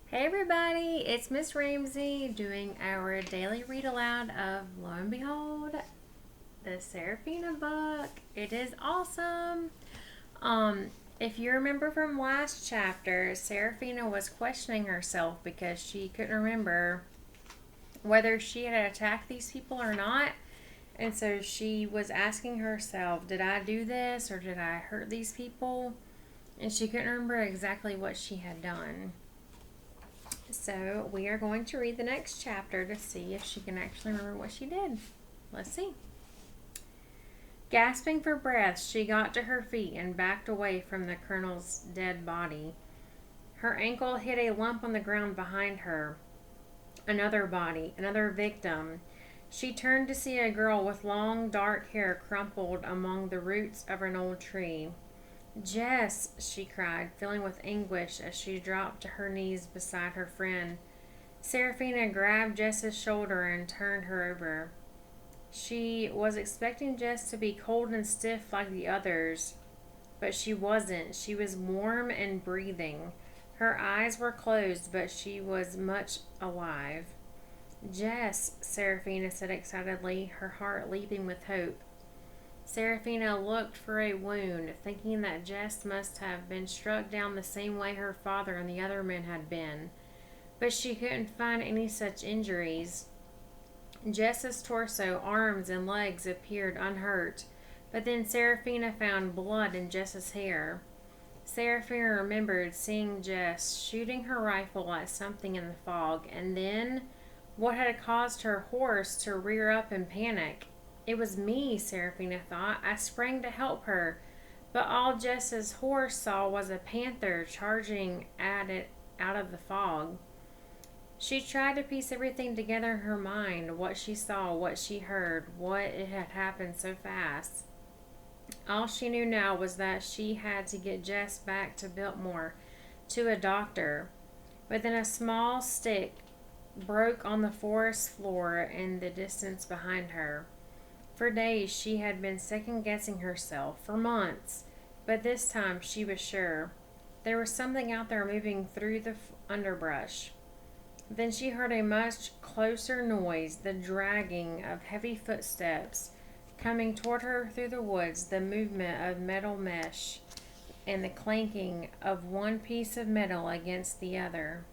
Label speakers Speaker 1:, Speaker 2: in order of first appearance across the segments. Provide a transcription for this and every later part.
Speaker 1: Hey everybody, it's Miss Ramsey doing our daily read aloud of, lo and behold, the Serafina book. It is awesome. Um, if you remember from last chapter, Serafina was questioning herself because she couldn't remember whether she had attacked these people or not. And so she was asking herself, did I do this or did I hurt these people? And she couldn't remember exactly what she had done. So we are going to read the next chapter to see if she can actually remember what she did. Let's see. Gasping for breath, she got to her feet and backed away from the colonel's dead body. Her ankle hit a lump on the ground behind her. Another body, another victim. She turned to see a girl with long, dark hair crumpled among the roots of an old tree. Jess, she cried, filling with anguish as she dropped to her knees beside her friend. Serafina grabbed Jess's shoulder and turned her over. She was expecting Jess to be cold and stiff like the others, but she wasn't. She was warm and breathing. Her eyes were closed, but she was much alive. Jess, Serafina said excitedly, her heart leaping with hope. Serafina looked for a wound, thinking that Jess must have been struck down the same way her father and the other men had been. But she couldn't find any such injuries. Jess's torso, arms, and legs appeared unhurt, but then Serafina found blood in Jess's hair. Serafina remembered seeing Jess shooting her rifle at something in the fog, and then what had caused her horse to rear up in panic. It was me, Serafina thought. I sprang to help her, but all Jess's horse saw was a panther charging at it out of the fog. She tried to piece everything together in her mind, what she saw, what she heard, what it had happened so fast. All she knew now was that she had to get Jess back to Biltmore, to a doctor. But then a small stick broke on the forest floor in the distance behind her. For days she had been second-guessing herself, for months, but this time she was sure. There was something out there moving through the underbrush. Then she heard a much closer noise, the dragging of heavy footsteps coming toward her through the woods, the movement of metal mesh, and the clanking of one piece of metal against the other.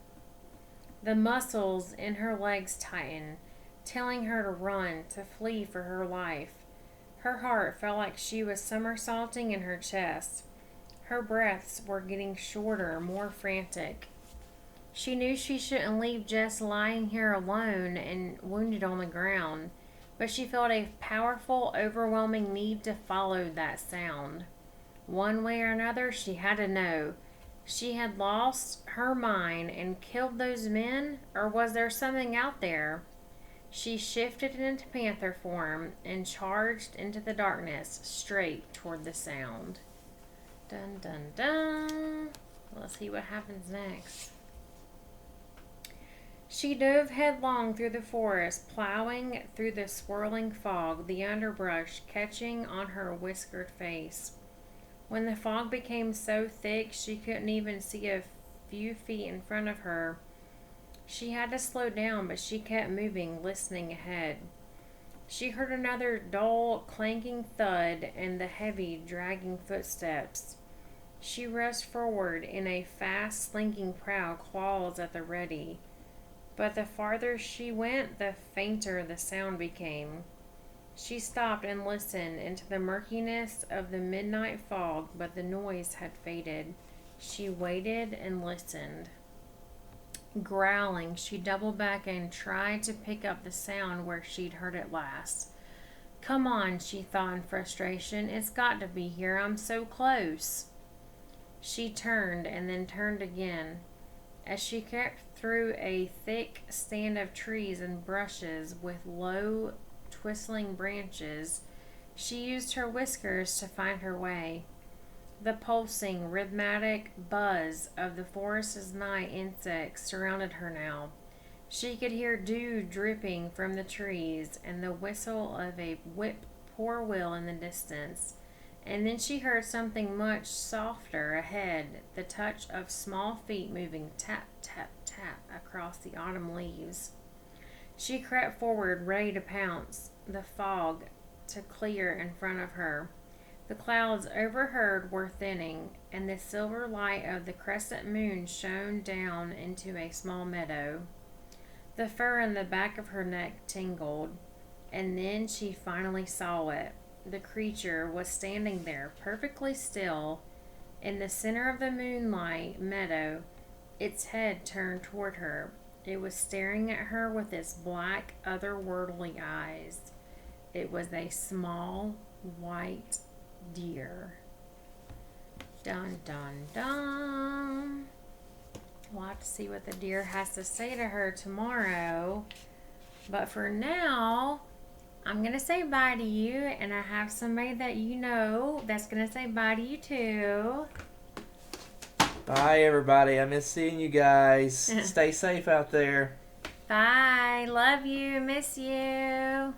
Speaker 1: The muscles in her legs tightened, telling her to run, to flee for her life. Her heart felt like she was somersaulting in her chest. Her breaths were getting shorter, more frantic. She knew she shouldn't leave Jess lying here alone and wounded on the ground, but she felt a powerful, overwhelming need to follow that sound. One way or another, she had to know. She had lost her mind and killed those men, or was there something out there? She shifted into panther form and charged into the darkness, straight toward the sound. Dun dun dun. Let's see what happens next. She dove headlong through the forest, plowing through the swirling fog, the underbrush catching on her whiskered face. When the fog became so thick she couldn't even see a few feet in front of her, she had to slow down, but she kept moving, listening ahead. She heard another dull, clanking thud and the heavy, dragging footsteps. She rushed forward in a fast, slinking prow, claws at the ready. But the farther she went, the fainter the sound became. She stopped and listened into the murkiness of the midnight fog, but the noise had faded. She waited and listened. Growling, she doubled back and tried to pick up the sound where she'd heard it last. Come on, she thought in frustration. It's got to be here. I'm so close. She turned and then turned again. As she crept through a thick stand of trees and brushes with low, twinkling branches, she used her whiskers to find her way. The pulsing, rhythmic buzz of the forest's night insects surrounded her now. She could hear dew dripping from the trees and the whistle of a whip poor will in the distance. And then she heard something much softer ahead, the touch of small feet moving tap, tap, tap across the autumn leaves. She crept forward, ready to pounce, the fog to clear in front of her. The clouds overhead were thinning, and the silver light of the crescent moon shone down into a small meadow. The fur in the back of her neck tingled, and then she finally saw it. The creature was standing there, perfectly still, in the center of the moonlight meadow, its head turned toward her. It was staring at her with its black, otherworldly eyes. It was a small, white deer. Dun, dun, dun. We'll have to see what the deer has to say to her tomorrow. But for now, I'm going to say bye to you, and I have somebody that you know that's going to say bye to you too.
Speaker 2: Bye, everybody. I miss seeing you guys. Stay safe out there.
Speaker 1: Bye. Love you. Miss you.